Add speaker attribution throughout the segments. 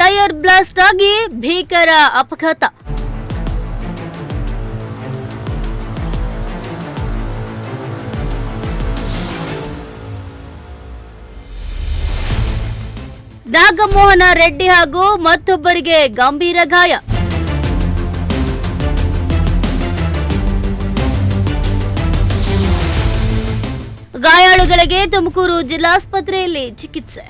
Speaker 1: Tyre blast ಆಗಿ ಭೀಕರ ಅಪಘಾತ. ನಾಗಮೋಹನ ರೆಡ್ಡಿ ಹಾಗೂ ಮತ್ತೊಬ್ಬರಿಗೆ ಗಂಭೀರ ಗಾಯ. ಗಾಯಾಳುಗಳಿಗೆ ತುಮಕೂರು ಜಿಲ್ಲಾಸ್ಪತ್ರೆಯಲ್ಲಿ ಚಿಕಿತ್ಸೆ.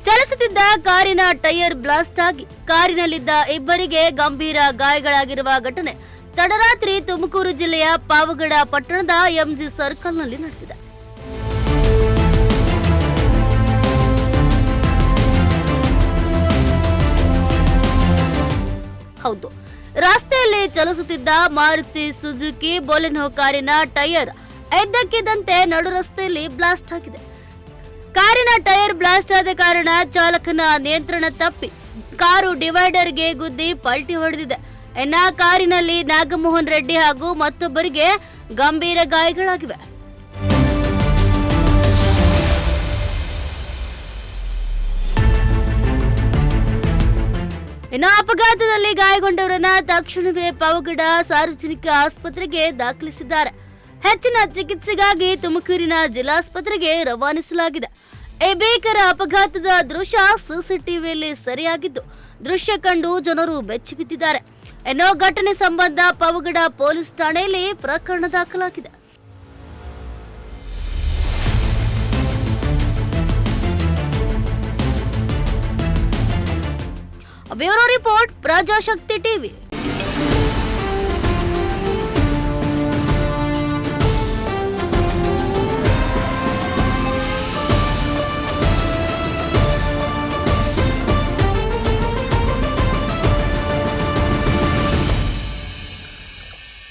Speaker 1: ಚಲಿಸುತ್ತಿದ್ದ ಕಾರಿನ ಟೈರ್ ಬ್ಲಾಸ್ಟ್ ಆಗಿ ಕಾರಿನಲ್ಲಿದ್ದ ಇಬ್ಬರಿಗೆ ಗಂಭೀರ ಗಾಯಗಳಾಗಿರುವ ಘಟನೆ ತಡರಾತ್ರಿ ತುಮಕೂರು ಜಿಲ್ಲೆಯ ಪಾವಗಡ ಪಟ್ಟಣದ ಎಂಜಿ ಸರ್ಕಲ್ನಲ್ಲಿ ನಡೆದಿದೆ. ಹೌದು, ರಸ್ತೆಯಲ್ಲಿ ಚಲಿಸುತ್ತಿದ್ದ ಮಾರುತಿ ಸುಜುಕಿ ಬೊಲೆನೋ ಕಾರಿನ ಟೈರ್ ಇದ್ದಕ್ಕಿದ್ದಂತೆ ನಡು ರಸ್ತೆಯಲ್ಲಿ ಬ್ಲಾಸ್ಟ್ ಆಗಿದೆ. ಕಾರಿನ ಟೈರ್ ಬ್ಲಾಸ್ಟ್ ಆದ ಕಾರಣ ಚಾಲಕನ ನಿಯಂತ್ರಣ ತಪ್ಪಿ ಕಾರು ಡಿವೈಡರ್ಗೆ ಗುದ್ದಿ ಪಲ್ಟಿ ಹೊಡೆದಿದೆ. ಇನ್ನ ಕಾರಿನಲ್ಲಿ ನಾಗಮೋಹನ್ ರೆಡ್ಡಿ ಹಾಗೂ ಮತ್ತೊಬ್ಬರಿಗೆ ಗಂಭೀರ ಗಾಯಗಳಾಗಿವೆ. ಇನ್ನು ಅಪಘಾತದಲ್ಲಿ ಗಾಯಗೊಂಡವರನ್ನ ತಕ್ಷಣವೇ ಪಾವಗಡ ಸಾರ್ವಜನಿಕ ಆಸ್ಪತ್ರೆಗೆ ದಾಖಲಿಸಿದ್ದಾರೆ. ಹೆಚ್ಚಿನ ಚಿಕಿತ್ಸೆಗಾಗಿ ತುಮಕೂರಿನ ಜಿಲ್ಲಾಸ್ಪತ್ರೆಗೆ ರವಾನಿಸಲಾಗಿದೆ. ಈ ಭೀಕರ ಅಪಘಾತದ ದೃಶ್ಯ ಸಿಸಿಟಿವಿಯಲ್ಲಿ ಸೆರೆಯಾಗಿದ್ದು ದೃಶ್ಯ ಕಂಡು ಜನರು ಬೆಚ್ಚಿಬಿದ್ದಿದ್ದಾರೆ. ಇನ್ನು ಘಟನೆ ಸಂಬಂಧ ಪಾವಗಡ ಪೊಲೀಸ್ ಠಾಣೆಯಲ್ಲಿ ಪ್ರಕರಣ ದಾಖಲಾಗಿದೆ. Bureau report Prajashakti TV.